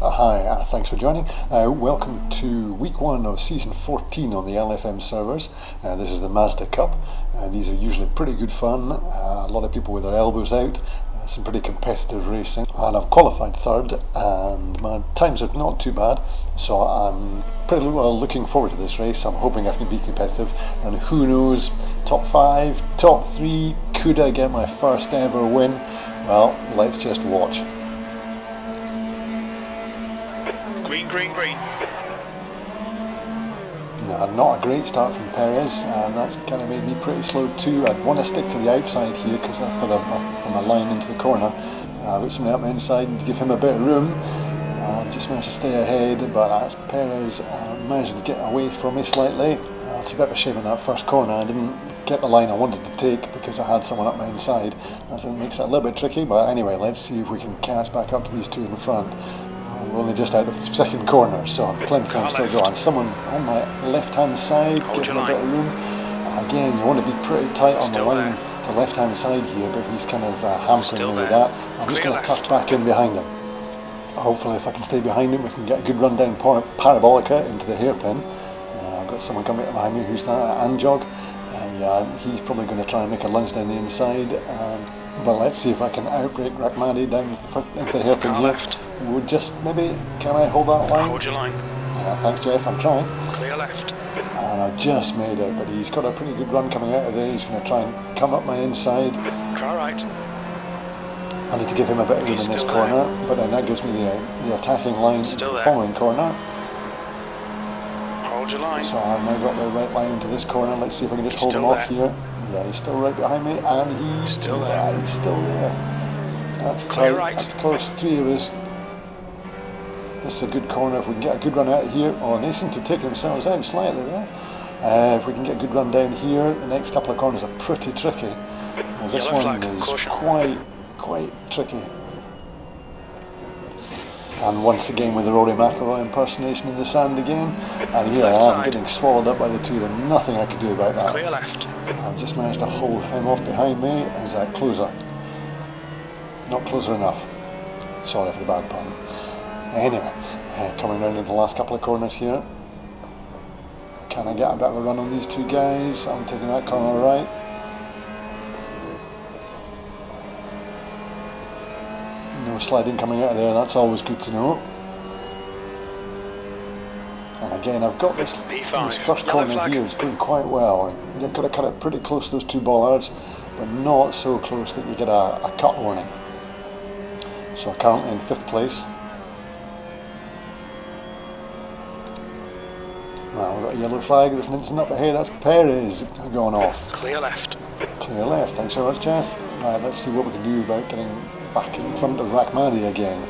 Hi, thanks for joining. Welcome to week 1 of season 14 on the LFM servers. This is the Mazda Cup. These are usually pretty good fun. A lot of people with their elbows out. Some pretty competitive racing. And I've qualified third and my times are not too bad. So I'm pretty well looking forward to this race. I'm hoping I can be competitive. And who knows, top 5, top 3, could I get my first ever win? Well, let's just watch. Green, green, green. Not a great start from Perez, and that's kind of made me pretty slow too. I'd want to stick to the outside here because for my line into the corner. I've got somebody up my inside to give him a bit of room. Just managed to stay ahead, but as Perez managed to get away from me slightly. It's a bit of a shame in that first corner. I didn't get the line I wanted to take because I had someone up my inside. That makes it a little bit tricky, but anyway, let's see if we can catch back up to these two in front. We're only just out of the second corner, so plenty of time still go on. Someone on my left-hand side, give him a bit of room. Again, you want to be pretty tight on the line to the left-hand side here, but he's kind of hampering me with that. I'm just going to tuck back in behind him. Hopefully, if I can stay behind him, we can get a good run down Parabolica into the hairpin. I've got someone coming behind me, who's that? Anjog. He's probably going to try and make a lunge down the inside. But let's see if I can outbrake Rahmadi down into the hairpin here. Would just maybe, can I hold that line? Hold your line. Thanks Jeff, I'm trying. Clear left. And I just made it, but he's got a pretty good run coming out of there. He's going to try and come up my inside. Car right. I need to give him a bit of room in this corner, but then that gives me the attacking line into the following corner. Hold your line. So I've now got the right line into this corner. Let's see if I can just hold him off here. Yeah, he's still right behind me, and he's still there. He's still there. That's tight. Right. That's close. 3 of us. This is a good corner. If we can get a good run out of here. Oh, and they seem to have taken themselves out slightly there. If we can get a good run down here, the next couple of corners are pretty tricky. Now, this one is quite tricky. And once again with the Rory McIlroy impersonation in the sand again. And here I am getting swallowed up by the two. There's nothing I could do about that. Clear left. I've just managed to hold him off behind me. Is that closer? Not closer enough. Sorry for the bad pun. Anyway, coming round into the last couple of corners here. Can I get a bit of a run on these two guys? I'm taking that corner right. No sliding coming out of there, that's always good to know. And again, I've got this first corner here is going quite well. You've got to cut it pretty close to those two bollards, but not so close that you get a cut warning. So currently in 5th place. Now we've got a yellow flag, there's an instant up ahead, that's Perez going off. Clear left. Clear left, thanks very much Jeff. Right, let's see what we can do about getting back in front of Rahmadi again.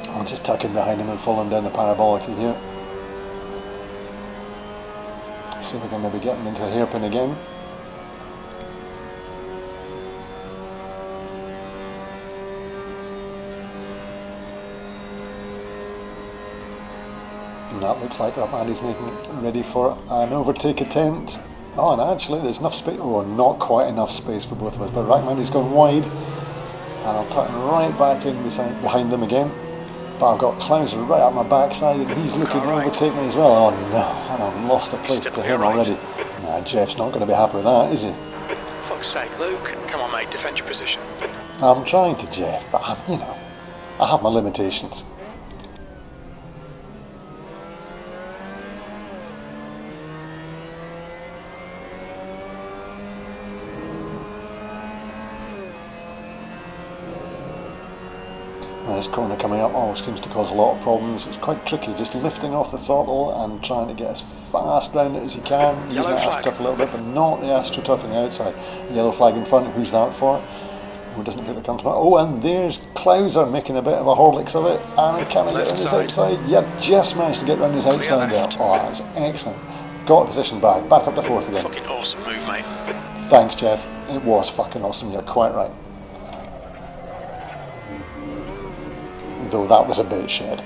I'll just tuck in behind him and follow him down the Parabolica here. See if we can maybe get him into the hairpin again. And that looks like Rahmadi's making it ready for an overtake attempt. Oh, and actually there's enough space, oh, not quite enough space for both of us, but Rahmadi's gone wide. And I'll tuck right back in behind them again. But I've got Klauser right up my backside and he's looking to overtake me as well. Oh no, and I've lost a place to him already. Nah, Jeff's not going to be happy with that, is he? Fuck's sake, Luke. Come on mate, defend your position. I'm trying to, Jeff, but I have my limitations. This corner coming up always seems to cause a lot of problems. It's quite tricky, just lifting off the throttle and trying to get as fast round it as you can, using the AstroTurf a little bit, but not the AstroTurf on the outside. The yellow flag in front, who's that for? Who doesn't appear to come to mind? Oh, and there's Klauser making a bit of a Horlicks of it, and can I get around his outside? Yeah, just managed to get around his outside there. Oh, that's excellent. Got a position back up to 4th again. Fucking awesome move, mate. Thanks, Jeff. It was fucking awesome, you're quite right. Though that was a bit shit.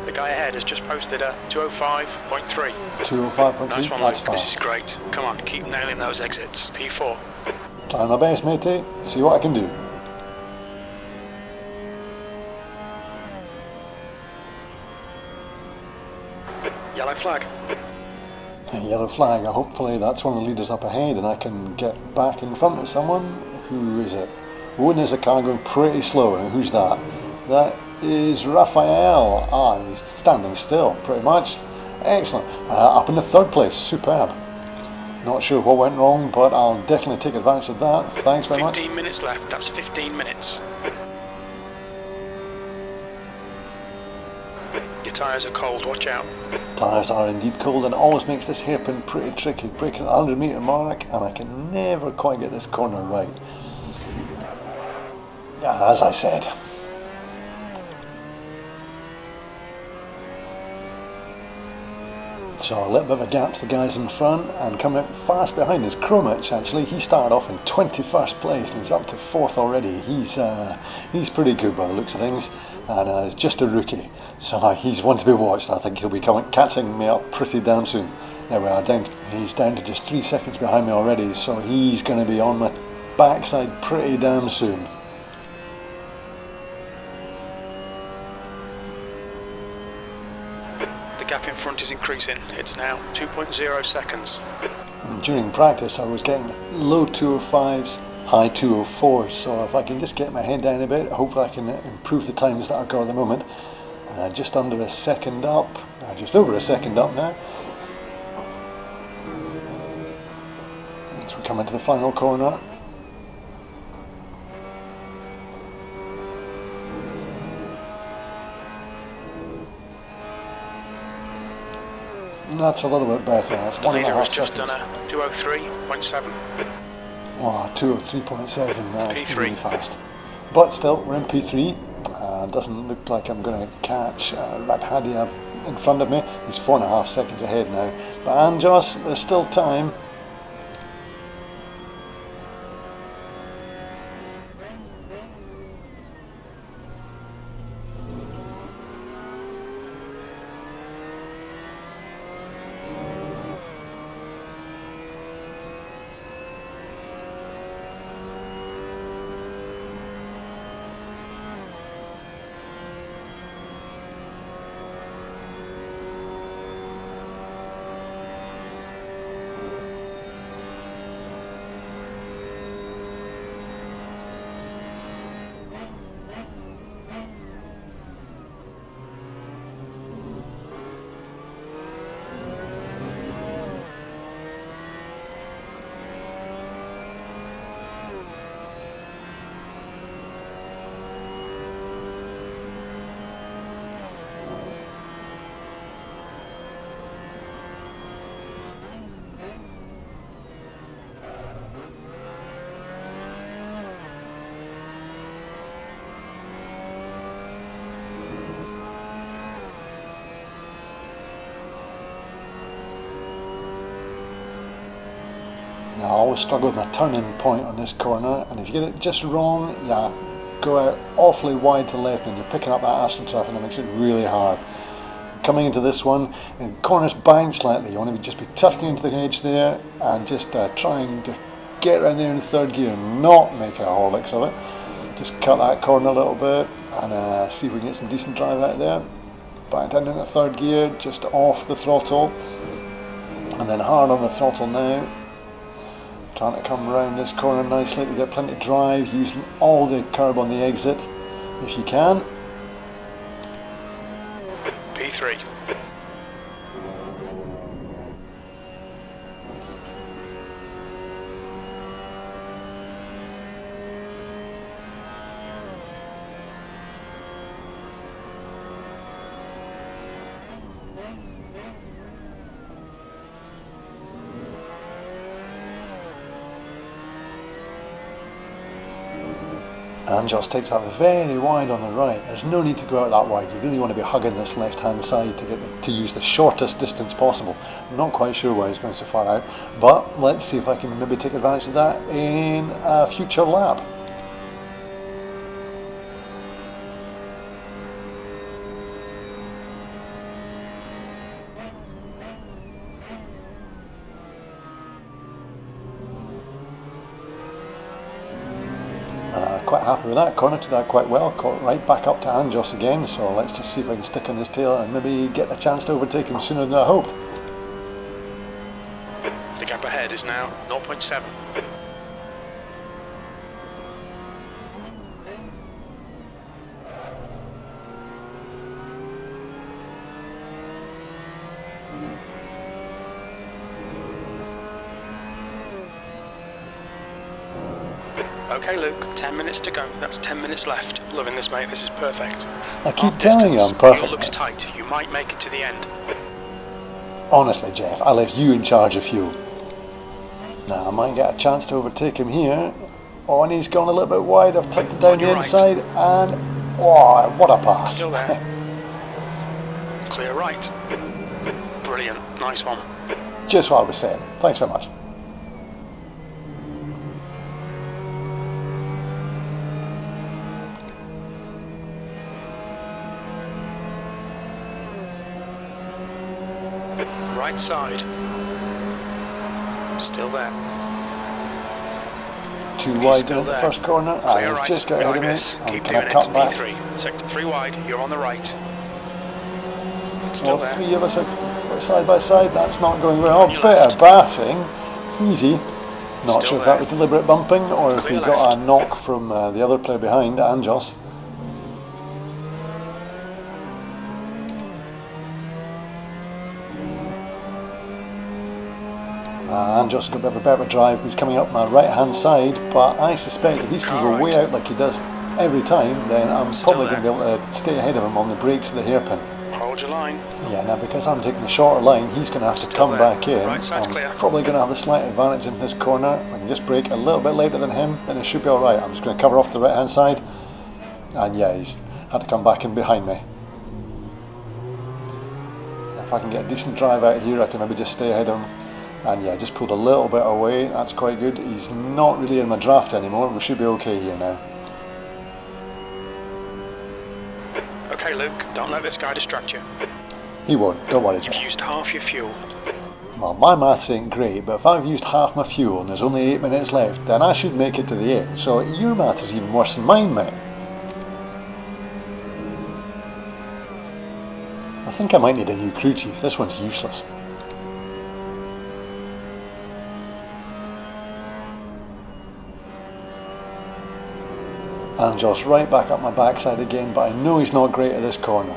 The guy ahead has just posted a 205.3. 205.3, nice one, that's Luke. fast. This is great. Come on, keep nailing those exits. P4. Trying my best, matey. See what I can do. Yellow flag. A yellow flag. Hopefully that's one of the leaders up ahead and I can get back in front of someone. Who is it? Oh, and there's a car going pretty slow. Now who's that? That is Raphael. Ah, and he's standing still, pretty much. Excellent. Up in the third place. Superb. Not sure what went wrong, but I'll definitely take advantage of that. Thanks very much. 15 minutes left. That's 15 minutes. Your tyres are cold. Watch out. Tyres are indeed cold and it always makes this hairpin pretty tricky. Breaking at the 100 metre mark and I can never quite get this corner right. As I said. So a little bit of a gap to the guys in front and coming up fast behind is Kromich actually. He started off in 21st place and he's up to 4th already. He's pretty good by the looks of things and is just a rookie. So he's one to be watched. I think he'll be catching me up pretty damn soon. There we are, he's down to just 3 seconds behind me already, so he's going to be on my backside pretty damn soon. The gap in front is increasing. It's now 2.0 seconds. During practice I was getting low 205s, high 204s, so if I can just get my head down a bit, hopefully I can improve the times that I've got at the moment. Just under a second up, just over a second up now. As we come into the final corner. That's a little bit better. That's The 1.5 leader has seconds. just done a 203.7. Oh, 203.7, that's P3. really fast. But still, we're in P3. Doesn't look like I'm going to catch Rakhadiav in front of me. He's 4.5 seconds ahead now. But Anjos, there's still time. I always struggle with my turning point on this corner, and if you get it just wrong, yeah, go out awfully wide to the left and you're picking up that astroturf and it makes it really hard. Coming into this one, the corner's banked slightly, you want to just be tucking into the edge there and just trying to get around there in third gear and not make a horlicks of it. Just cut that corner a little bit and see if we can get some decent drive out of there. Back down into third gear, just off the throttle, and then hard on the throttle now. Trying to come around this corner nicely to get plenty of drive, using all the curb on the exit if you can. P3. And just takes that very wide on the right. There's no need to go out that wide. You really want to be hugging this left hand side to get to use the shortest distance possible. I'm not quite sure why he's going so far out, but let's see if I can maybe take advantage of that in a future lap. And I'm quite happy with that. Corner to that quite well. Caught right back up to Anjos again. So let's just see if I can stick on his tail and maybe get a chance to overtake him sooner than I hoped. The gap ahead is now 0.7. Okay, Luke, 10 minutes to go. That's 10 minutes left. Loving this, mate. This is perfect. I keep telling you I'm perfect. Fuel looks tight. You might make it to the end. Honestly, Jeff, I left you in charge of fuel. Now, I might get a chance to overtake him here. Oh, and he's gone a little bit wide. I've tucked it down the inside, and oh, what a pass. Still there. Clear right. Brilliant. Nice one. Just what I was saying. Thanks very much. Right side. Still there. Too wide in the first corner. He's right. just got ahead of me. Keep Can doing I cut it. back? P3. Sector 3 wide. You're on the right. Still Well, there. three of us are side by side. That's not going well. On your Bit left. of bashing. It's easy. Not Still sure if there. that was deliberate bumping or if he Clear got left. a knock from the other player behind, Anjos. Anjos got a bit of a better drive. He's coming up my right hand side, but I suspect if he's going to go way out like he does every time, then I'm probably going to be able to stay ahead of him on the brakes of the hairpin. Hold your line. Yeah, now because I'm taking the shorter line, he's going to have to come back in. Right side's I'm clear. probably going to have the slight advantage in this corner. If I can just brake a little bit later than him, then it should be alright. I'm just going to cover off to the right hand side. And yeah, he's had to come back in behind me. If I can get a decent drive out here, I can maybe just stay ahead of him. And yeah, just pulled a little bit away. That's quite good. He's not really in my draft anymore. We should be okay here now. Okay, Luke, don't let this guy distract you. He won't. Don't worry, You've Jeff. used half your fuel. Well, my maths ain't great, but if I've used half my fuel and there's only 8 minutes left, then I should make it to the end. So your maths is even worse than mine, mate. I think I might need a new crew chief. This one's useless. Anjos right back up my backside again, but I know he's not great at this corner.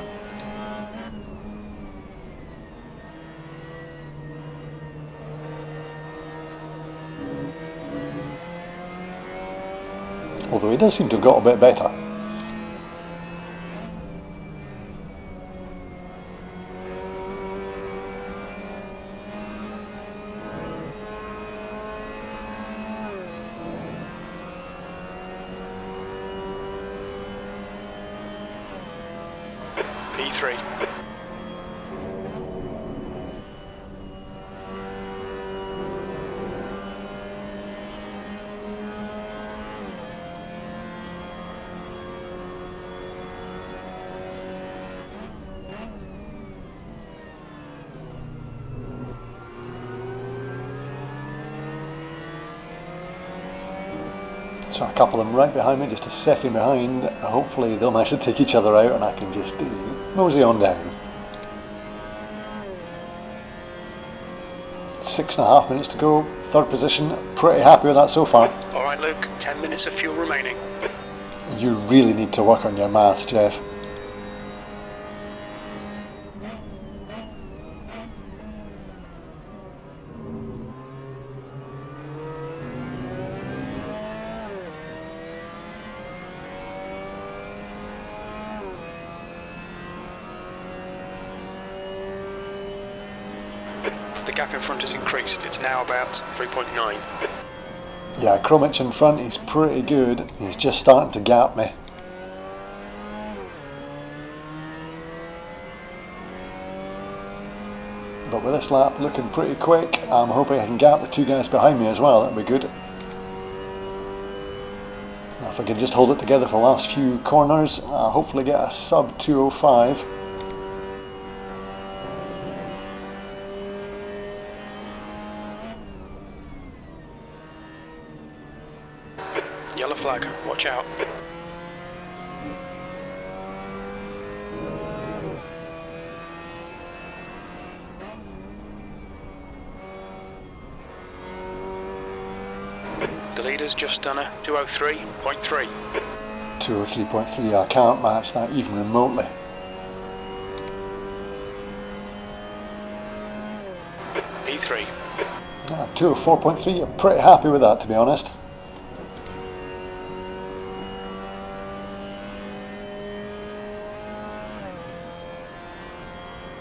Although he does seem to have got a bit better. P3. So a couple of them right behind me, just a second behind. Hopefully they'll manage to take each other out and I can just mosey on down. 6.5 minutes to go, third position. Pretty happy with that so far. Alright, Luke, 10 minutes of fuel remaining. You really need to work on your maths, Jeff. The gap in front has increased. It's now about 3.9. Yeah, Kromich in front, he's pretty good. He's just starting to gap me. But with this lap looking pretty quick, I'm hoping I can gap the two guys behind me as well. That'd be good. Now if I can just hold it together for the last few corners, I'll hopefully get a sub 205. Yellow flag, watch out. The leader's just done a 203.3. 203.3, I can't match that even remotely. E3. 204.3, I'm pretty happy with that, to be honest.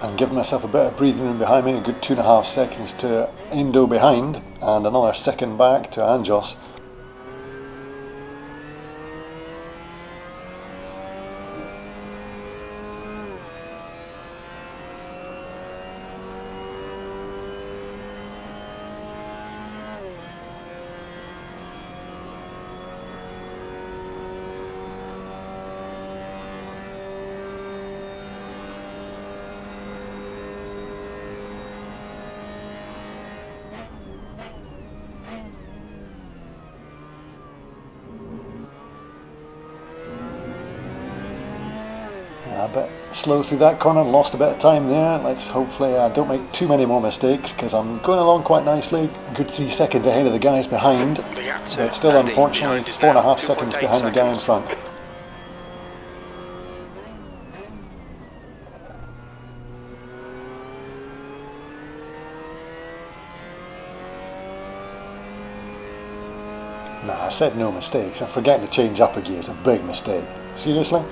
And giving myself a bit of breathing room behind me, a good 2.5 seconds to Indo behind, and another second back to Anjos. A bit slow through that corner, lost a bit of time there. Let's hopefully don't make too many more mistakes, because I'm going along quite nicely. A good 3 seconds ahead of the guys behind, but still unfortunately 4.5 seconds behind the guy in front. Nah, I said no mistakes. I'm forgetting to change up a gear. It's a big mistake. Seriously?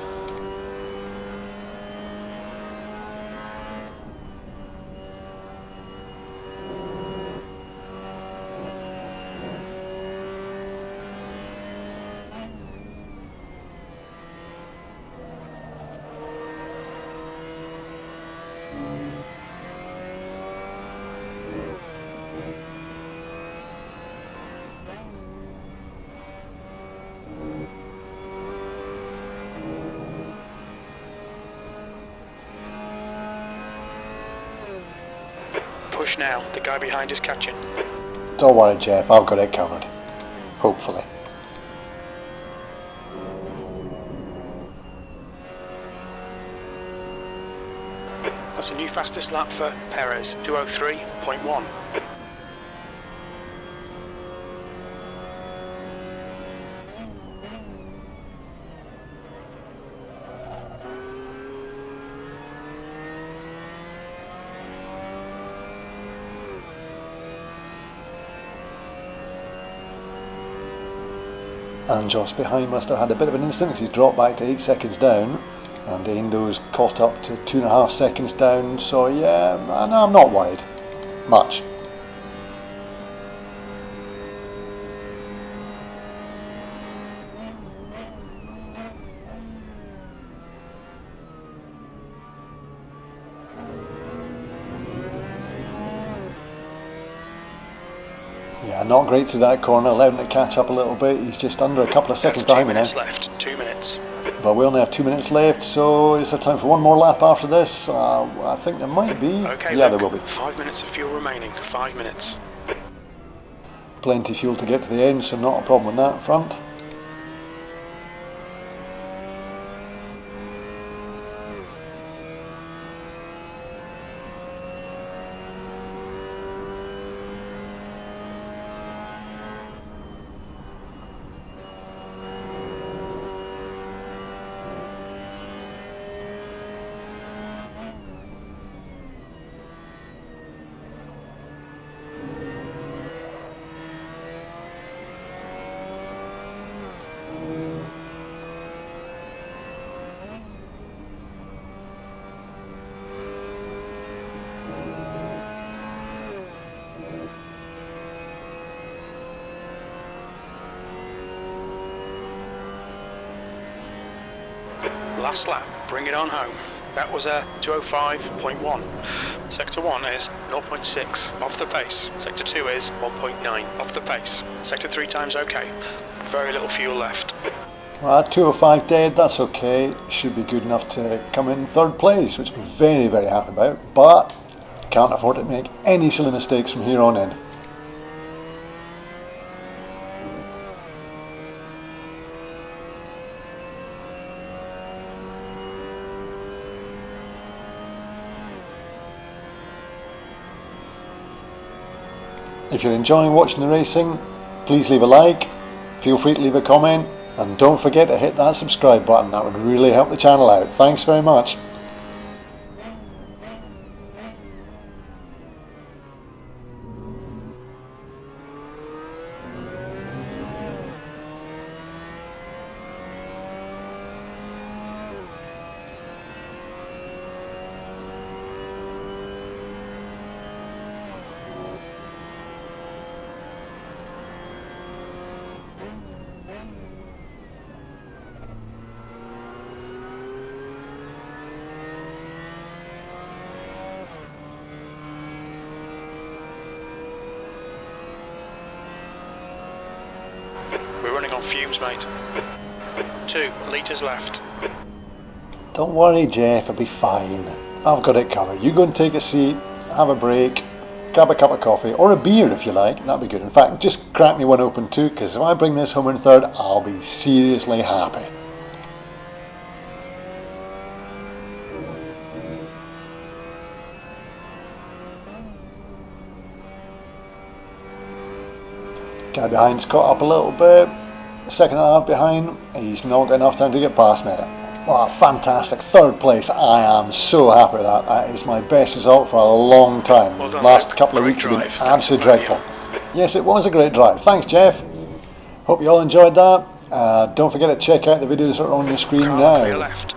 Push now, the guy behind is catching. Don't worry, Jeff, I've got it covered. Hopefully. That's a new fastest lap for Perez, 203.1. Anjos behind must have had a bit of an instant, because he's dropped back to 8 seconds down, and Indo's caught up to 2.5 seconds down, so yeah, no, I'm not worried much. Yeah, not great through that corner, allowed him to catch up a little bit. He's just under a couple of seconds behind me now. 2 minutes left, 2 minutes. But we only have 2 minutes left, so is there time for one more lap after this? I think there might be. Okay, yeah, look, there will be. 5 minutes of fuel remaining, 5 minutes. Plenty of fuel to get to the end, so not a problem on that front. Last lap, bring it on home. That was a 205.1. Sector 1 is 0.6 off the pace. Sector 2 is 1.9 off the pace. Sector 3 times okay. Very little fuel left. Well, 205 dead, that's okay. Should be good enough to come in third place, which I'm very, very happy about. But can't afford to make any silly mistakes from here on in. If you're enjoying watching the racing, please leave a like, feel free to leave a comment, and don't forget to hit that subscribe button. That would really help the channel out. Thanks very much. We're running on fumes, mate. 2 litres left. Don't worry, Jeff, it'll be fine. I've got it covered. You go and take a seat, have a break, grab a cup of coffee, or a beer if you like, that'd be good. In fact, just crack me one open too, because if I bring this home in third, I'll be seriously happy. Guy behind's caught up a little bit. Second and a half behind, he's not got enough time to get past me. Wow, fantastic. Third place, I am so happy with that. That is my best result for a long time. Well done, Last Luke. couple of Great weeks have been drive. absolutely dreadful. Yes, it was a great drive. Thanks, Jeff. Hope you all enjoyed that. Don't forget to check out the videos that are on your screen Car clear now. left.